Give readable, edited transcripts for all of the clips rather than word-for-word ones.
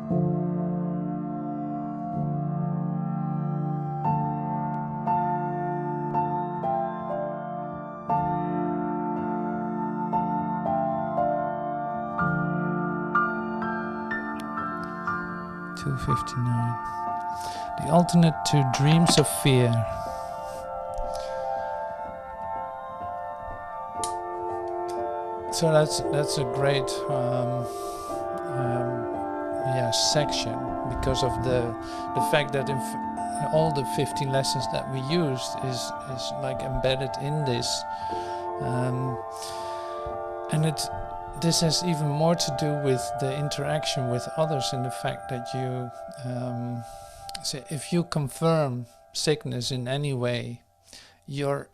259. The alternate to dreams of fear. So that's a great section, because of the fact that all the 15 lessons that we used is like embedded in this, and this has even more to do with the interaction with others, in the fact that you say if you confirm sickness in any way, you're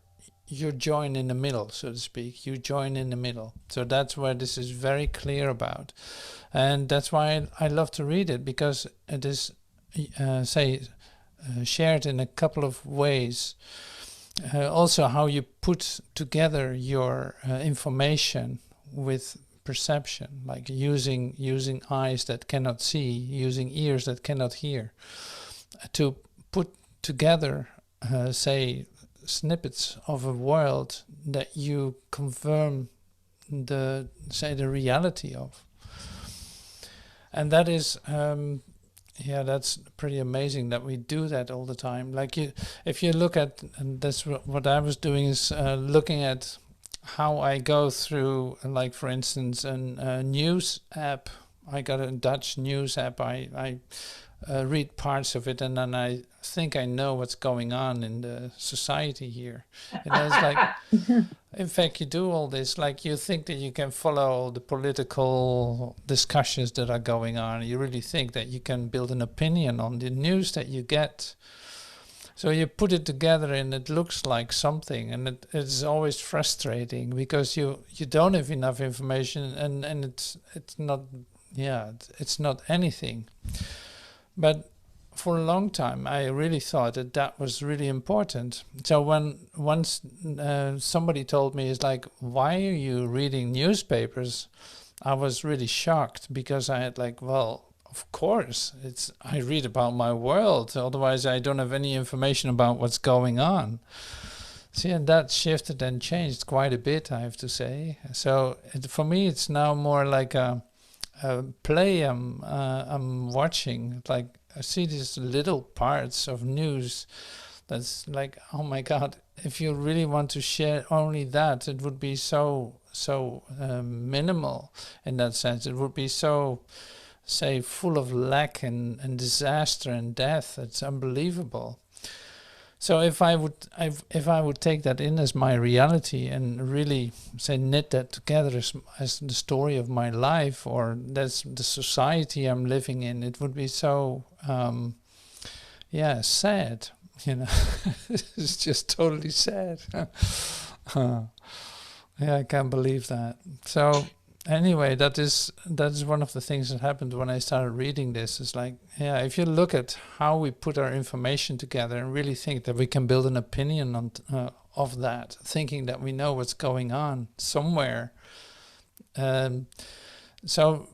join in the middle, so to speak. You join in the middle. So that's where this is very clear about. And that's why I love to read it, because it is, shared in a couple of ways. Also how you put together your information with perception, like using eyes that cannot see, using ears that cannot hear, to put together, snippets of a world that you confirm the reality of. And that is that's pretty amazing that we do that all the time. Like if you look at, and that's what I was doing, is looking at how I go through, like for instance, a news app. I got a Dutch news app. I read parts of it, and then I think I know what's going on in the society here. And it's like, in fact, you do all this, like you think that you can follow the political discussions that are going on. You really think that you can build an opinion on the news that you get. So you put it together and it looks like something, and it's always frustrating because you don't have enough information, and it's not anything. But for a long time, I really thought that was really important. So once somebody told me, it's like, why are you reading newspapers? I was really shocked, because I had like, well, of course, I read about my world. Otherwise, I don't have any information about what's going on. See, and that shifted and changed quite a bit, I have to say. So for me, it's now more like a play I'm watching. Like I see these little parts of news that's like, oh my God, if you really want to share only that, it would be so minimal in that sense. It would be so, say, full of lack and disaster and death. It's unbelievable. So if I would take that in as my reality and really, say, knit that together as the story of my life, or that's the society I'm living in, it would be so sad, It's just totally sad. I can't believe that. So anyway, that is one of the things that happened when I started reading this. It's like, if you look at how we put our information together and really think that we can build an opinion on of that, thinking that we know what's going on somewhere. So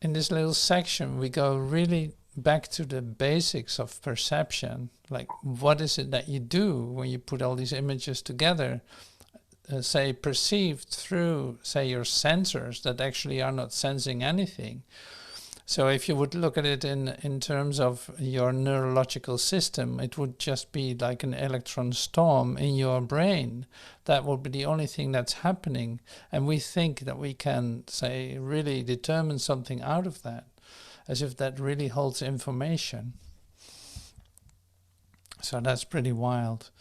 in this little section, we go really back to the basics of perception. Like, what is it that you do when you put all these images together? Say, perceived through, say, your sensors that actually are not sensing anything. So if you would look at it in terms of your neurological system, it would just be like an electron storm in your brain. That would be the only thing that's happening. And we think that we can, say, really determine something out of that, as if that really holds information. So that's pretty wild.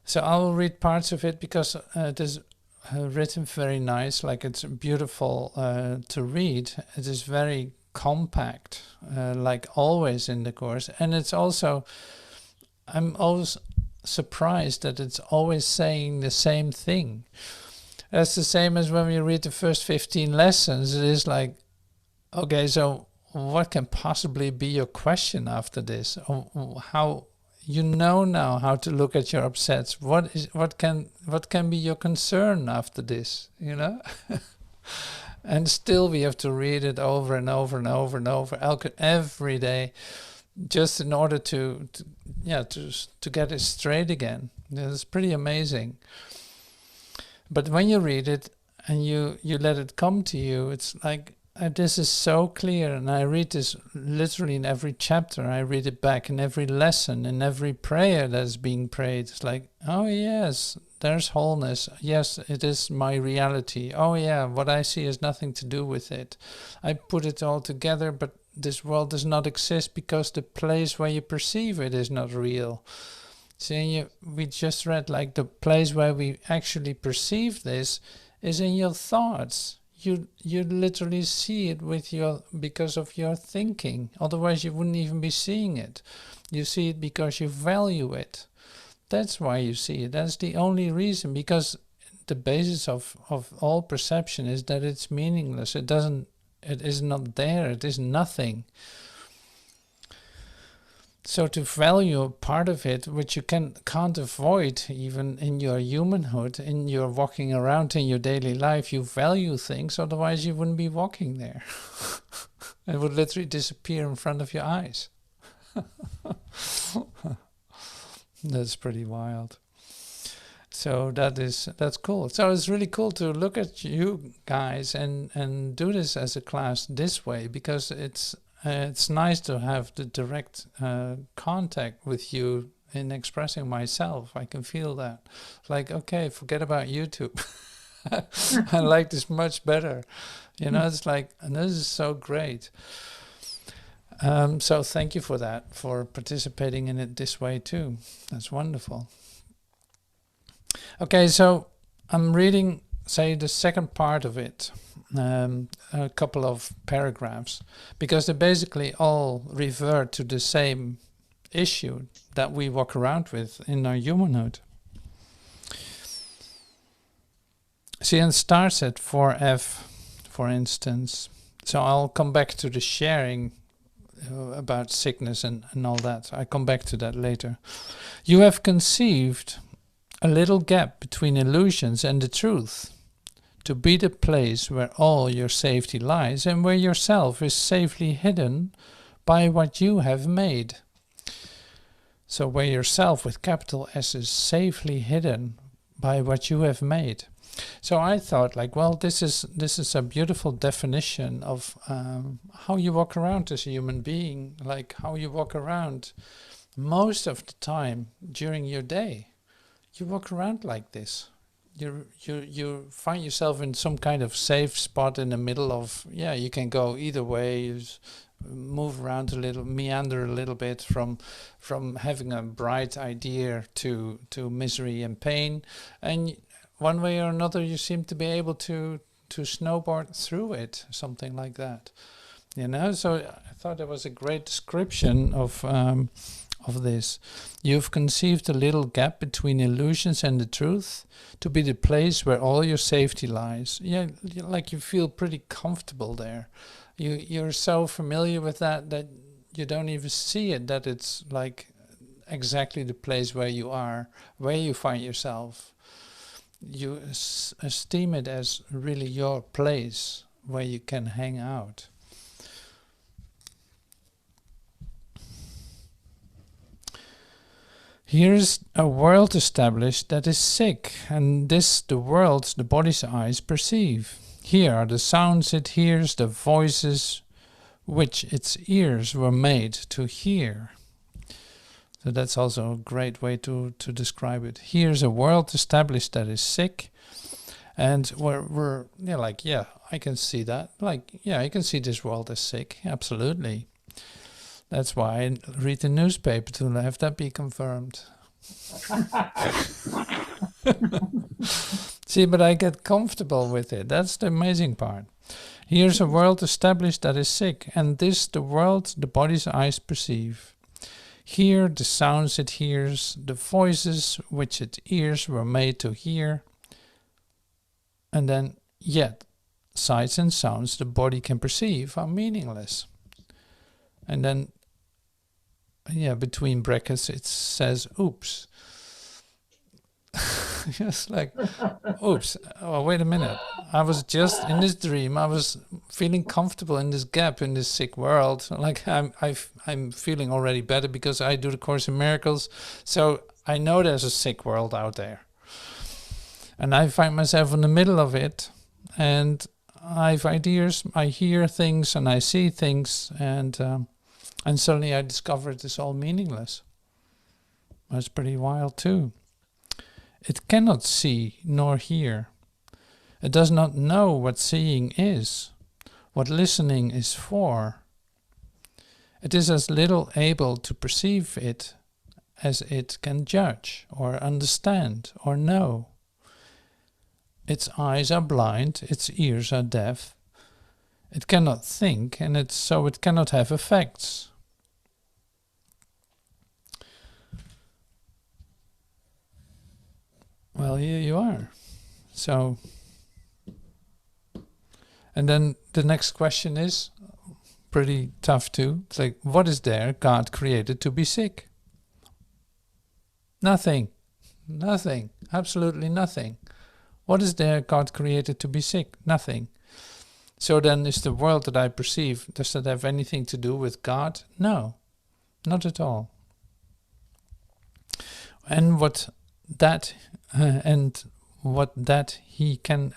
So I will read parts of it because it is written very nice, like it's beautiful to read. It is very compact, like always in the course. And it's also, I'm always surprised that it's always saying the same thing. That's the same as when we read the first 15 lessons. It is like, okay, so what can possibly be your question after this? How... You know now how to look at your upsets. What can be your concern after this? And still we have to read it over and over and over and over every day, just in order to get it straight again. It's pretty amazing. But when you read it and you let it come to you, it's like, this is so clear. And I read this literally in every chapter. I read it back in every lesson, in every prayer that's being prayed. It's like, oh yes, there's wholeness. Yes, it is my reality. Oh yeah, what I see has nothing to do with it. I put it all together, but this world does not exist because the place where you perceive it is not real. See, we just read, like, the place where we actually perceive this is in your thoughts. You literally see it because of your thinking. Otherwise you wouldn't even be seeing it. You see it because you value it. That's why you see it. That's the only reason, because the basis of all perception is that it's meaningless. It is not there. It is nothing. So to value a part of it, which you can't avoid even in your humanhood, in your walking around in your daily life, you value things, otherwise you wouldn't be walking there. It would literally disappear in front of your eyes. That's pretty wild. So that's cool. So it's really cool to look at you guys and do this as a class this way, because it's nice to have the direct contact with you in expressing myself. I can feel that. Like, okay, forget about YouTube. I like this much better. It's like, and this is so great. So thank you for that, for participating in it this way too. That's wonderful. Okay, so I'm reading, say, the second part of it. A couple of paragraphs, because they basically all revert to the same issue that we walk around with in our humanhood. See, it starts at 4F, for instance. So I'll come back to the sharing about sickness and all that. I come back to that later. You have conceived a little gap between illusions and the truth, to be the place where all your safety lies and where yourself is safely hidden by what you have made. So where yourself with capital S is safely hidden by what you have made. So I thought, like, well, this is a beautiful definition of how you walk around as a human being, like how you walk around most of the time during your day. You walk around like this. You find yourself in some kind of safe spot in the middle of, you can go either way. You move around a little, meander a little bit from having a bright idea to misery and pain, and one way or another you seem to be able to snowboard through it, something like that. So I thought it was a great description of this. You've conceived a little gap between illusions and the truth, to be the place where all your safety lies. Like you feel pretty comfortable there. You're so familiar with that you don't even see it, that it's like exactly the place where you are, where you find yourself. You esteem it as really your place where you can hang out. Here's a world established that is sick, and this the world the body's eyes perceive. Here are the sounds it hears, the voices which its ears were made to hear. So that's also a great way to describe it. Here's a world established that is sick, and we're I can see that. I can see this world as sick, absolutely. That's why I read the newspaper to have that be confirmed. See, but I get comfortable with it. That's the amazing part. Here's a world established that is sick, and this the world the body's eyes perceive. Here the sounds it hears, the voices which its ears were made to hear, and then yet sights and sounds the body can perceive are meaningless. And then between brackets it says, oops. Just like, oops, oh, wait a minute. I was just in this dream. I was feeling comfortable in this gap, in this sick world. Like I'm feeling already better because I do the Course in Miracles. So I know there's a sick world out there. And I find myself in the middle of it. And I have ideas, I hear things and I see things. And suddenly I discovered it's all meaningless. That's pretty wild too. It cannot see nor hear. It does not know what seeing is, what listening is for. It is as little able to perceive it as it can judge or understand or know. Its eyes are blind, its ears are deaf. It cannot think, and so it cannot have effects. Well, here you are. So, and then the next question is pretty tough too. It's like, what is there God created to be sick? Nothing. Nothing. Absolutely nothing. What is there God created to be sick? Nothing. So then is the world that I perceive, does that have anything to do with God? No, not at all. And what that he can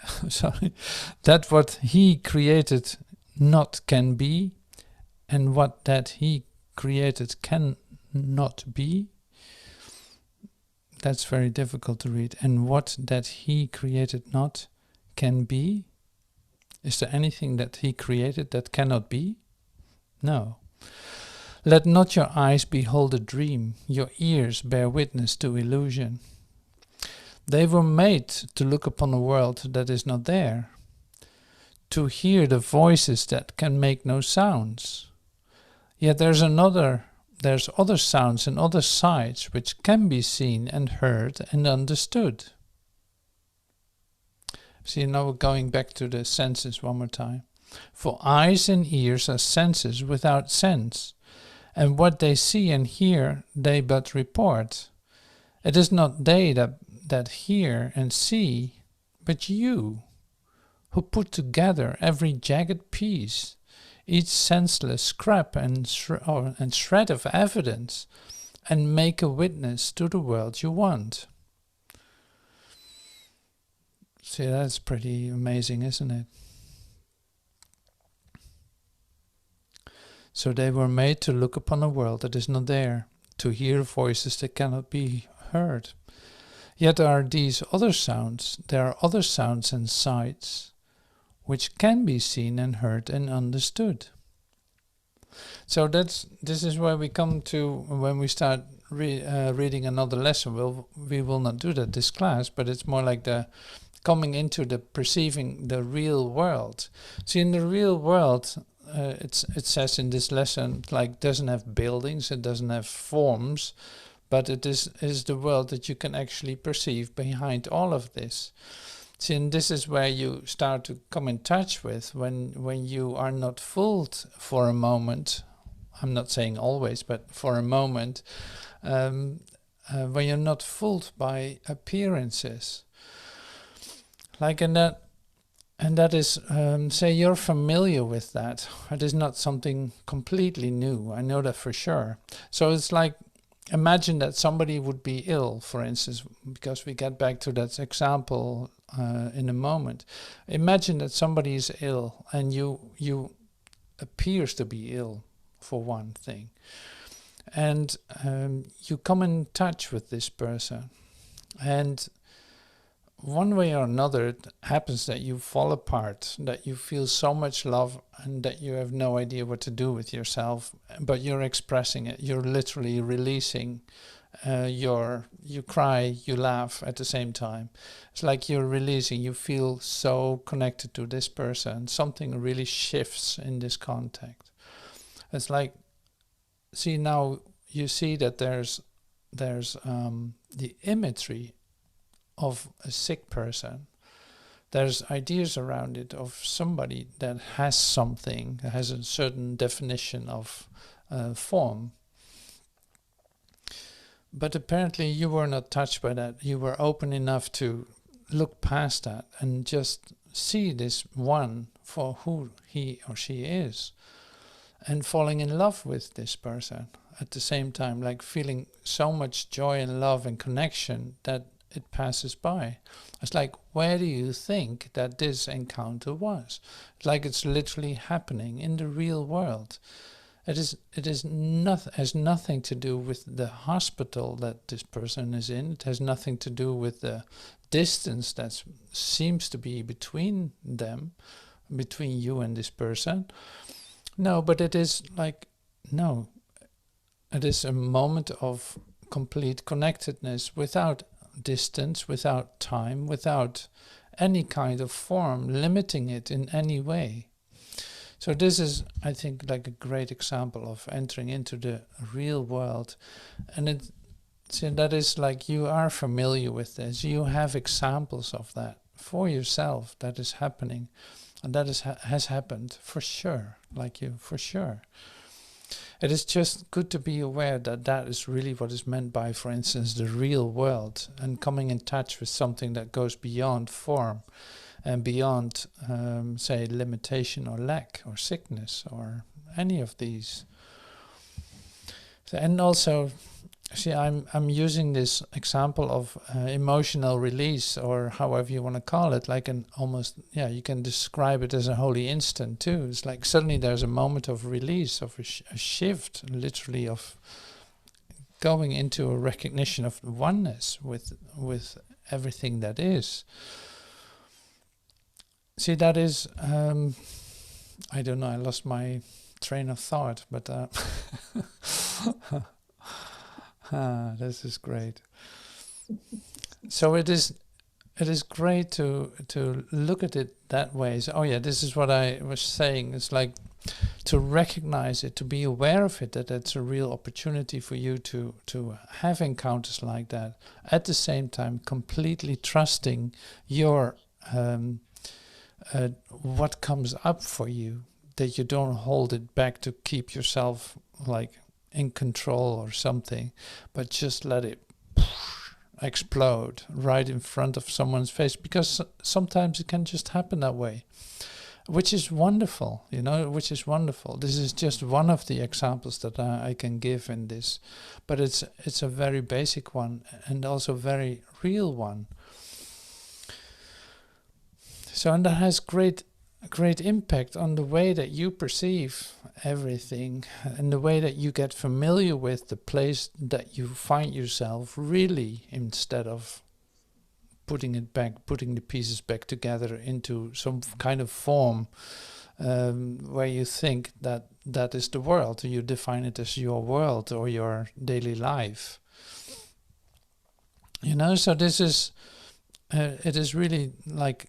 that what he created not can be, and what that he created can not be. That's very difficult to read. And what that he created not can be. Is there anything that he created that cannot be? No. Let not your eyes behold a dream, your ears bear witness to illusion. They were made to look upon a world that is not there, to hear the voices that can make no sounds. Yet there's other sounds and other sights which can be seen and heard and understood. See, now we're going back to the senses one more time. For eyes and ears are senses without sense, and what they see and hear they but report. It is not they that hear and see, but you, who put together every jagged piece, each senseless scrap and shred of evidence, and make a witness to the world you want. See, that's pretty amazing, isn't it? So they were made to look upon a world that is not there, to hear voices that cannot be heard. Yet there are other sounds and sights, which can be seen and heard and understood. So this is where we come to when we start reading another lesson. We will not do that this class, but it's more like the coming into the perceiving the real world. See, in the real world, it says in this lesson, like, doesn't have buildings, it doesn't have forms, but it is the world that you can actually perceive behind all of this. See, and this is where you start to come in touch with when you are not fooled for a moment. I'm not saying always, but for a moment, when you're not fooled by appearances. Like in that, and that is, say you're familiar with that. It is not something completely new. I know that for sure. So it's like, imagine that somebody would be ill, for instance, because we get back to that example in a moment. Imagine that somebody is ill and you appears to be ill, for one thing. And you come in touch with this person. And one way or another, it happens that you fall apart, that you feel so much love and that you have no idea what to do with yourself, but you're expressing it. You're literally releasing. You cry, you laugh at the same time. It's like you're releasing. You feel so connected to this person. Something really shifts in this contact. It's like, see, now you see that there's the imagery of a sick person. There's ideas around it of somebody that has something, that has a certain definition of form. But apparently you were not touched by that. You were open enough to look past that and just see this one for who he or she is, and falling in love with this person at the same time, like feeling so much joy and love and connection that it passes by. It's like, where do you think that this encounter was? It's like it's literally happening in the real world. It has nothing to do with the hospital that this person is in. It has nothing to do with the distance that seems to be between them, between you and this person. No, but it is like, no, it is a moment of complete connectedness without distance, without time, without any kind of form limiting it in any way. So this is, I think, like a great example of entering into the real world. And that is like, you are familiar with this. You have examples of that for yourself that is happening. And that has happened for sure, like you, for sure. It is just good to be aware that that is really what is meant by, for instance, the real world, and coming in touch with something that goes beyond form and beyond, say, limitation or lack or sickness or any of these. So, and also, see, I'm using this example of emotional release, or however you want to call it, like an almost, you can describe it as a holy instant too. It's like suddenly there's a moment of release, of a shift, literally, of going into a recognition of oneness with everything that is. See, that is, I don't know, I lost my train of thought, but this is great. So it is great to look at it that way. So, this is what I was saying. It's like to recognize it, to be aware of it, that it's a real opportunity for you to have encounters like that. At the same time, completely trusting your what comes up for you, that you don't hold it back to keep yourself like in control or something, but just let it explode right in front of someone's face, because sometimes it can just happen that way, which is wonderful, which is wonderful. This is just one of the examples that I can give in this, but it's a very basic one and also very real one. So, and that has great impact on the way that you perceive everything, and the way that you get familiar with the place that you find yourself really, instead of putting the pieces back together into some kind of form where you think that is the world. You define it as your world or your daily life. So this is, it is really like,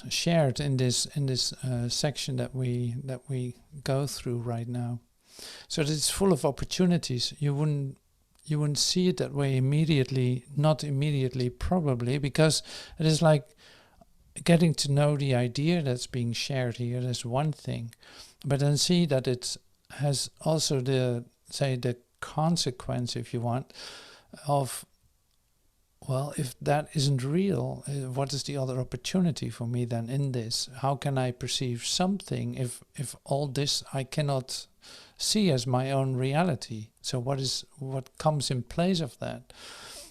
shared in this section that we go through right now. So it's full of opportunities. You wouldn't see it that way immediately, not immediately probably, because it is like getting to know the idea that's being shared here. That's one thing, but then see that it has also the consequence, if you want, of, well, if that isn't real, what is the other opportunity for me then in this? How can I perceive something if all this I cannot see as my own reality? So what comes in place of that?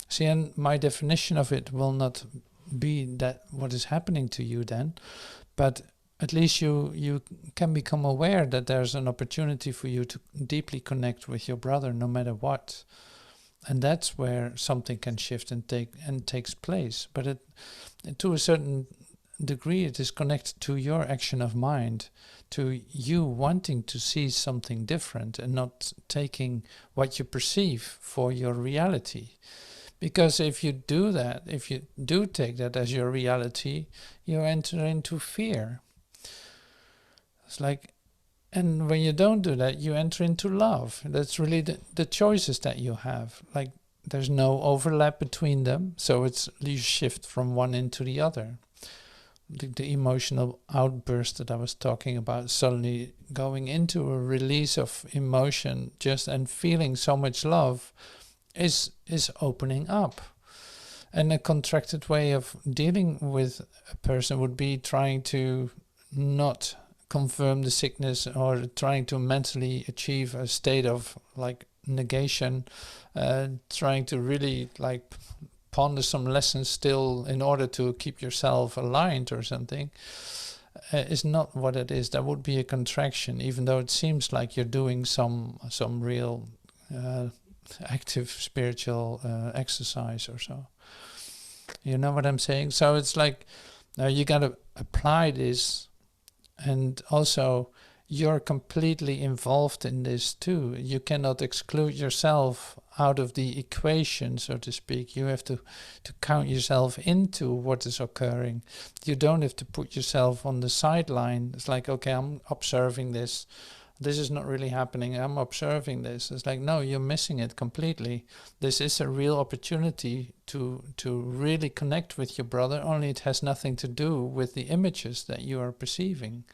See, and my definition of it will not be that what is happening to you then, but at least you can become aware that there's an opportunity for you to deeply connect with your brother no matter what. And that's where something can shift and takes place. But to a certain degree, it is connected to your action of mind, to you wanting to see something different and not taking what you perceive for your reality. Because if you do that, if you do take that as your reality, you enter into fear. It's like, and when you don't do that, you enter into love. That's really the choices that you have. Like, there's no overlap between them, so you shift from one into the other. the emotional outburst that I was talking about, suddenly going into a release of emotion just and feeling so much love is opening up. And a contracted way of dealing with a person would be trying to not confirm the sickness or trying to mentally achieve a state of like negation, trying to really like ponder some lessons still in order to keep yourself aligned or something, is not what it is. That would be a contraction, even though it seems like you're doing some real active spiritual exercise or so. You know what I'm saying? So it's like, now you got to apply this, and also you're completely involved in this too. You cannot exclude yourself out of the equation, so to speak. You have to count yourself into what is occurring. You don't have to put yourself on the sideline. It's like, okay, I'm observing this. This is not really happening. I'm observing this. It's like, no, you're missing it completely. This is a real opportunity to really connect with your brother, only it has nothing to do with the images that you are perceiving.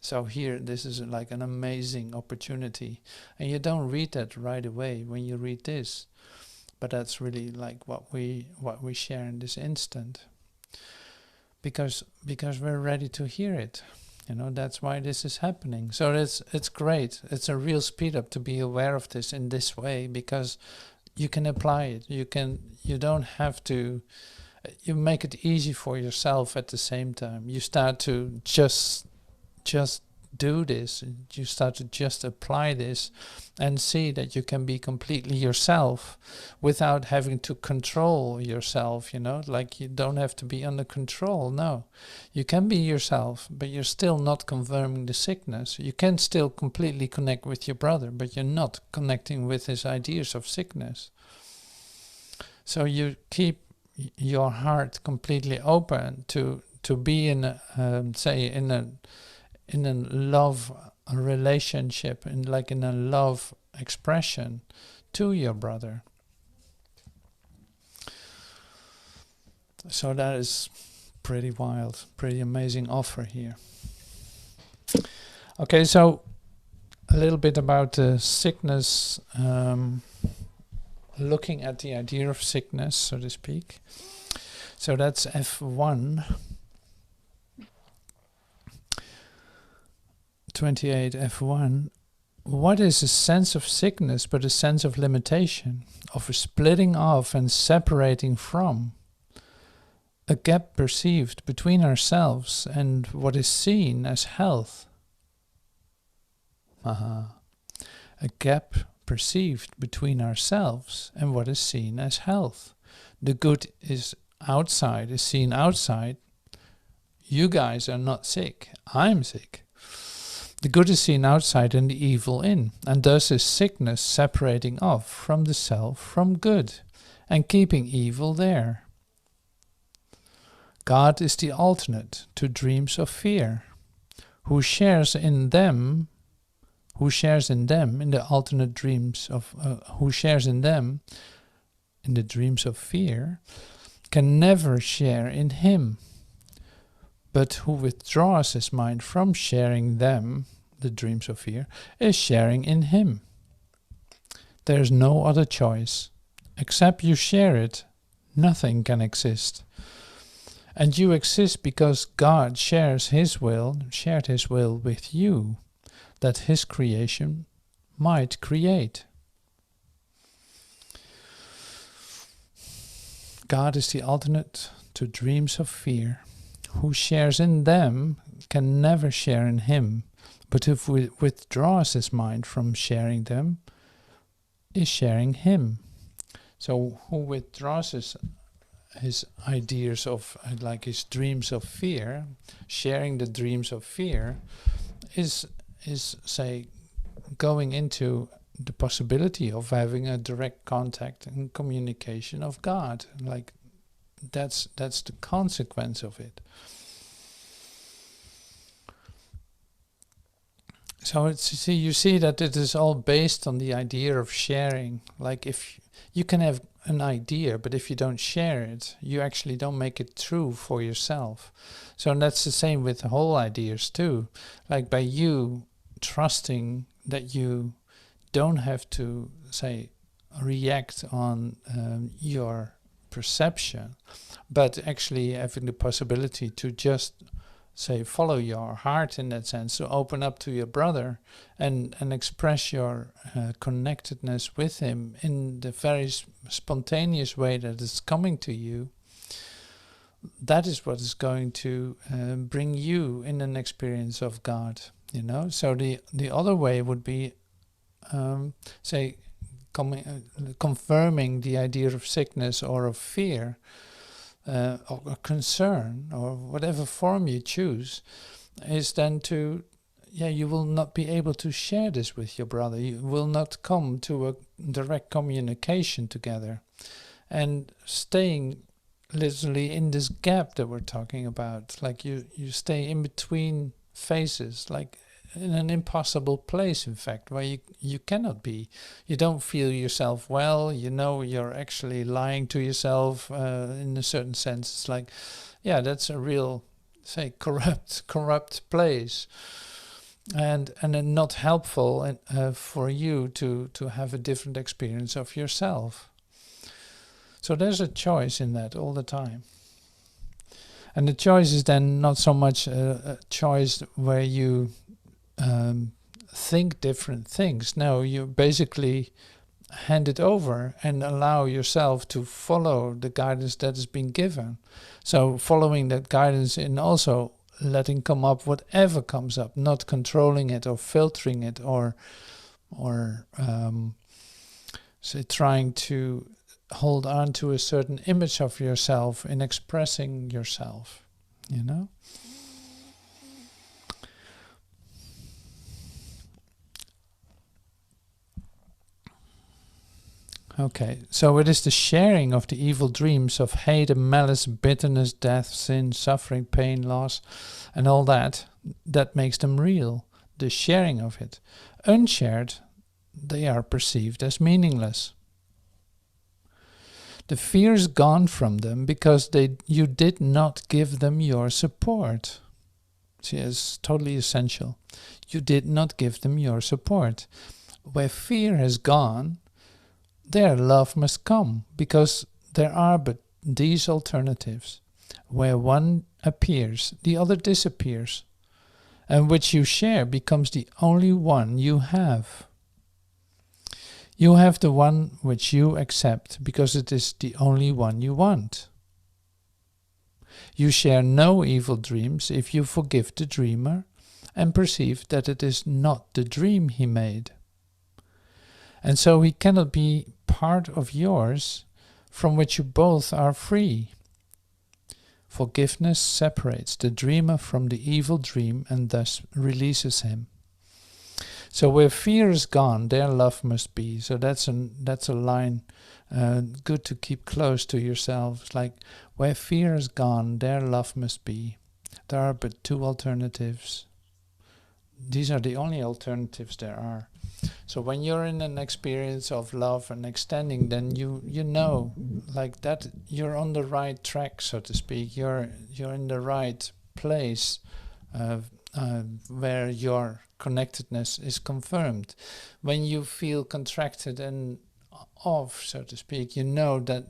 So here, this is like an amazing opportunity. And you don't read that right away when you read this. But that's really like what we share in this instant. Because we're ready to hear it. You know, that's why this is happening. So it's great. It's a real speed up to be aware of this in this way, because you can apply it. You don't have to, you make it easy for yourself at the same time. You start to just do this. You start to just apply this and see that you can be completely yourself without having to control yourself, you know, like you don't have to be under control. No, you can be yourself, but you're still not confirming the sickness. You can still completely connect with your brother, but you're not connecting with his ideas of sickness. So you keep your heart completely open to be in a love relationship, in a love expression to your brother. So that is pretty wild, pretty amazing offer here. Okay, so a little bit about the sickness, looking at the idea of sickness, so to speak. So that's F1. 28 F1. What is a sense of sickness but a sense of limitation, of a splitting off and separating from? A gap perceived between ourselves and what is seen as health. A gap perceived between ourselves and what is seen as health. The good is outside, is seen outside. You guys are not sick. I'm sick. The good is seen outside and the evil in, and thus is sickness separating off from the self from good, and keeping evil there. God is the alternate to dreams of fear, who shares in them in the alternate dreams of who shares in them in the dreams of fear, can never share in him. But who withdraws his mind from sharing them, the dreams of fear, is sharing in him. There is no other choice. Except you share it, nothing can exist. And you exist because God shared his will with you, that his creation might create. God is the alternate to dreams of fear. Who shares in them can never share in him, but who withdraws his mind from sharing them is sharing him. So who withdraws his ideas of, like his dreams of fear, sharing the dreams of fear, is say going into the possibility of having a direct contact and communication of God. Like that's the consequence of it. So you see that it is all based on the idea of sharing. Like if you can have an idea, but if you don't share it, you actually don't make it true for yourself. So that's the same with the whole ideas too. Like by you trusting that you don't have to, say, react on your perception, but actually having the possibility to just, say, follow your heart in that sense, to open up to your brother and express your connectedness with him in the very spontaneous way that is coming to you. That is what is going to bring you in an experience of God, you know. So the other way would be, say, confirming the idea of sickness or of fear, or concern, or whatever form you choose, is then to, you will not be able to share this with your brother. You will not come to a direct communication together. And staying literally in this gap that we're talking about, like you stay in between phases, like in an impossible place, in fact, where you cannot be. You don't feel yourself well, you know, you're actually lying to yourself in a certain sense. It's like, that's a real, say, corrupt place. And not helpful for you to have a different experience of yourself. So there's a choice in that all the time. And the choice is then not so much a choice where you think different things. No, you basically hand it over and allow yourself to follow the guidance that has been given. So following that guidance and also letting come up whatever comes up, not controlling it or filtering it or say trying to hold on to a certain image of yourself in expressing yourself, you know? Okay, so it is the sharing of the evil dreams of hate and malice, bitterness, death, sin, suffering, pain, loss, and all that makes them real. The sharing of it. Unshared, they are perceived as meaningless. The fear is gone from them because you did not give them your support. See, it's totally essential. You did not give them your support. Where fear has gone, there love must come, because there are but these alternatives. Where one appears, the other disappears, and which you share becomes the only one you have. You have the one which you accept, because it is the only one you want. You share no evil dreams if you forgive the dreamer and perceive that it is not the dream he made. And so he cannot be part of yours, from which you both are free. Forgiveness separates the dreamer from the evil dream and thus releases him. So where fear is gone, there love must be. So that's a line good to keep close to yourself. It's like, where fear is gone, there love must be. There are but two alternatives. These are the only alternatives there are. So when you're in an experience of love and extending, then you know, like that, you're on the right track, so to speak. You're in the right place where your connectedness is confirmed. When you feel contracted and off, so to speak, you know that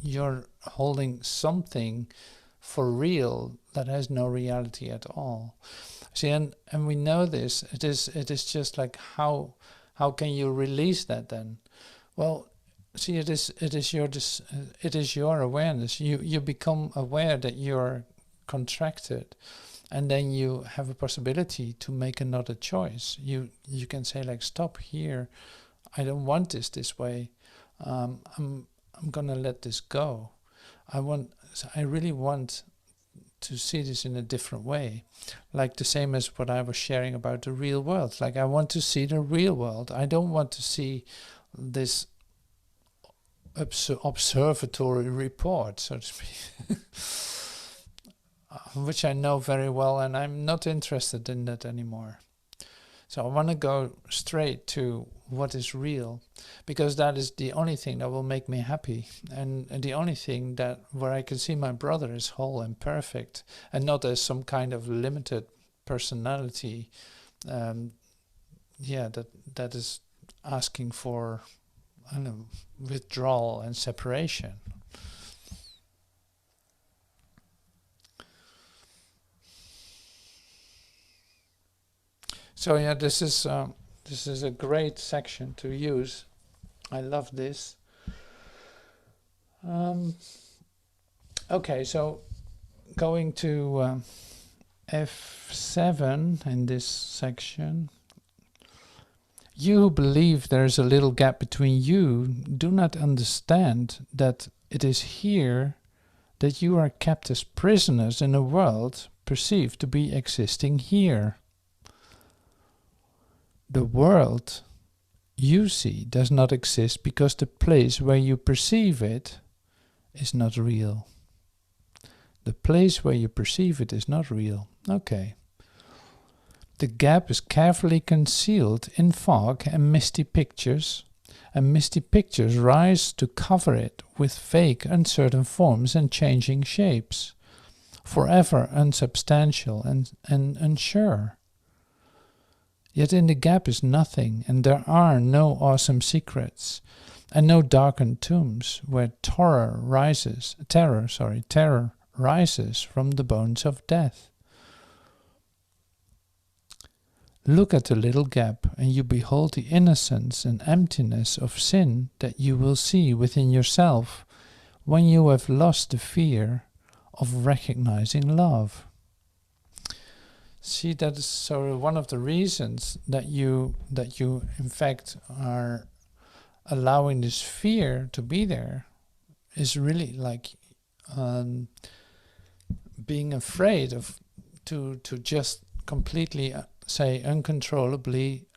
you're holding something for real that has no reality at all. See, and we know this. It is just like, how can you release that then? Well, see, it is your awareness. You become aware that you're contracted, and then you have a possibility to make another choice. You can say, like, stop here. I don't want this way. I'm gonna let this go. I really want to see this in a different way, like the same as what I was sharing about the real world. Like, I want to see the real world. I don't want to see this observatory report, so to speak, which I know very well, and I'm not interested in that anymore. So I want to go straight to what is real, because that is the only thing that will make me happy, and the only thing that where I can see my brother is whole and perfect, and not as some kind of limited personality. That is asking for, I don't know, withdrawal and separation. So yeah, this is a great section to use. I love this. Okay, so going to F7 in this section. You who believe there is a little gap between you do not understand that it is here that you are kept as prisoners in a world perceived to be existing here. The world you see does not exist because the place where you perceive it is not real. The place where you perceive it is not real. Okay. The gap is carefully concealed in fog and misty pictures rise to cover it with vague, uncertain forms and changing shapes, forever unsubstantial and unsure. Yet in the gap is nothing, and there are no awesome secrets, and no darkened tombs where terror rises from the bones of death. Look at the little gap, and you behold the innocence and emptiness of sin that you will see within yourself when you have lost the fear of recognizing love. See, that is sort of one of the reasons that you in fact are allowing this fear to be there, is really like being afraid of to just completely say uncontrollably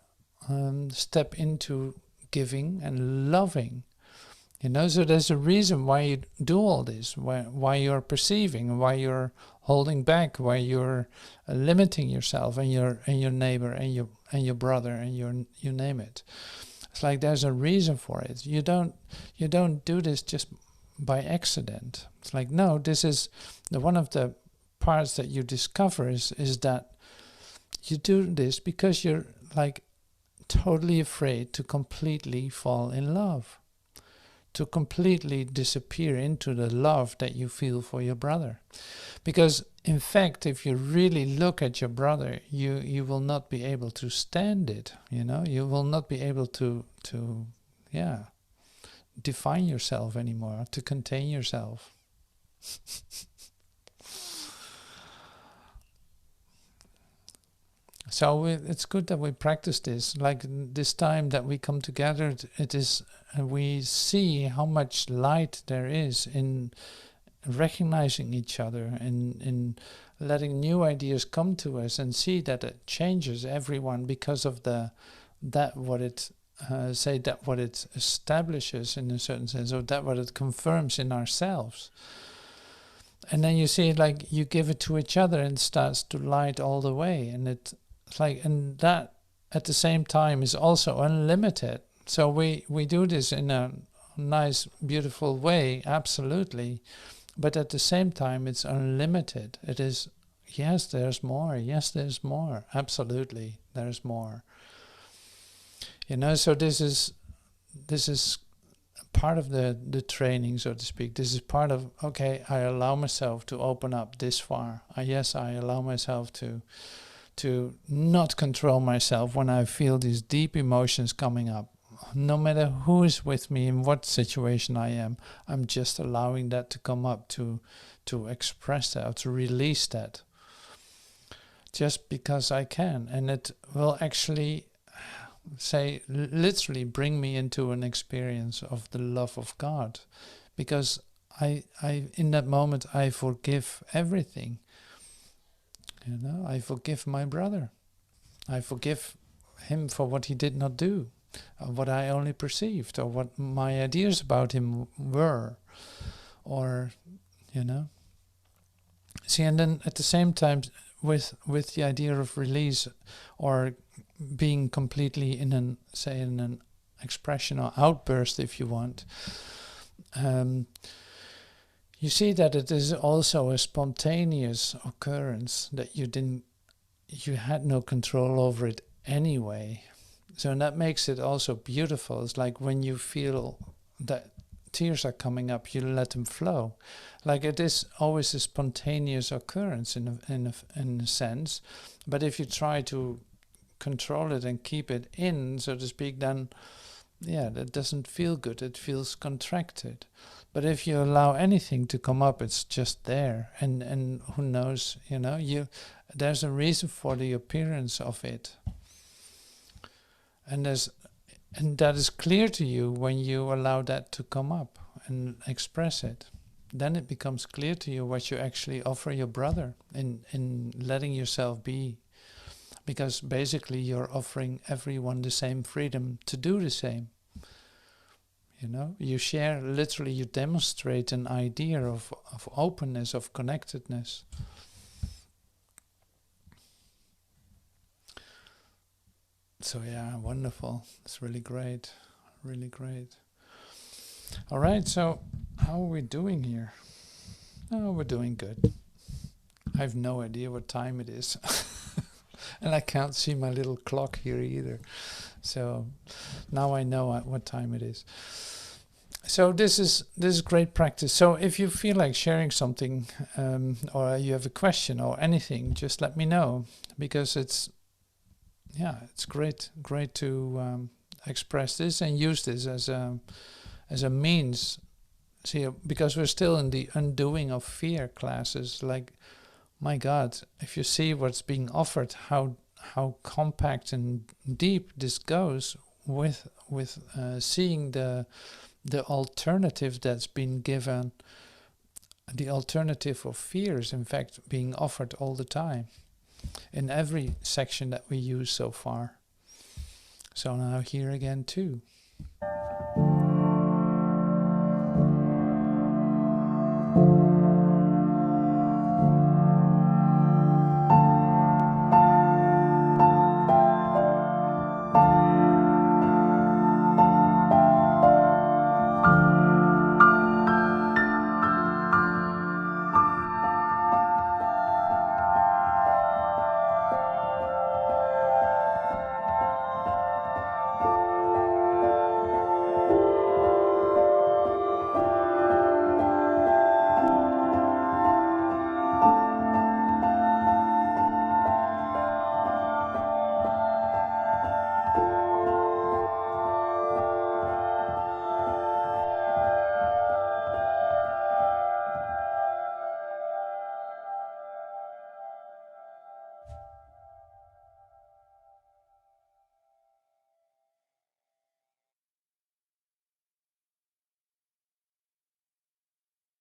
step into giving and loving. So there's a reason why you do all this, why you're perceiving, why you're holding back, why you're limiting yourself and your neighbor and your brother and you name it. It's like there's a reason for it. You don't do this just by accident. It's like, no, this is one of the parts that you discover is that you do this because you're like totally afraid to completely fall in love, to completely disappear into the love that you feel for your brother. Because in fact, if you really look at your brother, you will not be able to stand it. You will not be able to define yourself anymore, to contain yourself. So it's good that we practice this. Like this time that we come together, it is we see how much light there is in recognizing each other and in letting new ideas come to us, and see that it changes everyone because of what it establishes in a certain sense, or that what it confirms in ourselves. And then you see it like you give it to each other and it starts to light all the way, and it's like, and that at the same time is also unlimited. So we do this in a nice, beautiful way, absolutely. But at the same time, it's unlimited. It is, yes, there's more. Yes, there's more. Absolutely, there's more. So this is part of the training, so to speak. This is part of, okay, I allow myself to open up this far. I allow myself to not control myself when I feel these deep emotions coming up. No matter who is with me, in what situation I am, I'm just allowing that to come up, to express that, to release that. Just because I can. And it will actually, literally bring me into an experience of the love of God. Because I in that moment, I forgive everything. I forgive my brother. I forgive him for what he did not do, or what I only perceived, or what my ideas about him were, or, See, and then at the same time, with the idea of release, or being completely in an, say, in an expression or outburst, if you want, you see that it is also a spontaneous occurrence, that you had no control over it anyway. So that makes it also beautiful. It's like when you feel that tears are coming up, you let them flow. Like it is always a spontaneous occurrence in a sense. But if you try to control it and keep it in, so to speak, then yeah, that doesn't feel good. It feels contracted. But if you allow anything to come up, it's just there. And who knows, there's a reason for the appearance of it. And that is clear to you when you allow that to come up and express it. Then it becomes clear to you what you actually offer your brother in letting yourself be. Because basically you're offering everyone the same freedom to do the same. You share, literally you demonstrate an idea of openness, of connectedness. So yeah, wonderful. It's really great. Really great. All right, so how are we doing here? Oh, we're doing good. I have no idea what time it is. And I can't see my little clock here either. So now I know what time it is. So this is great practice. So if you feel like sharing something, or you have a question or anything, just let me know, because it's great to express this and use this as a means. See, because we're still in the undoing of fear classes. Like, my God, if you see what's being offered, how compact and deep this goes with seeing the alternative that's been given, the alternative of fear is in fact being offered all the time in every section that we use so far. So now here again too.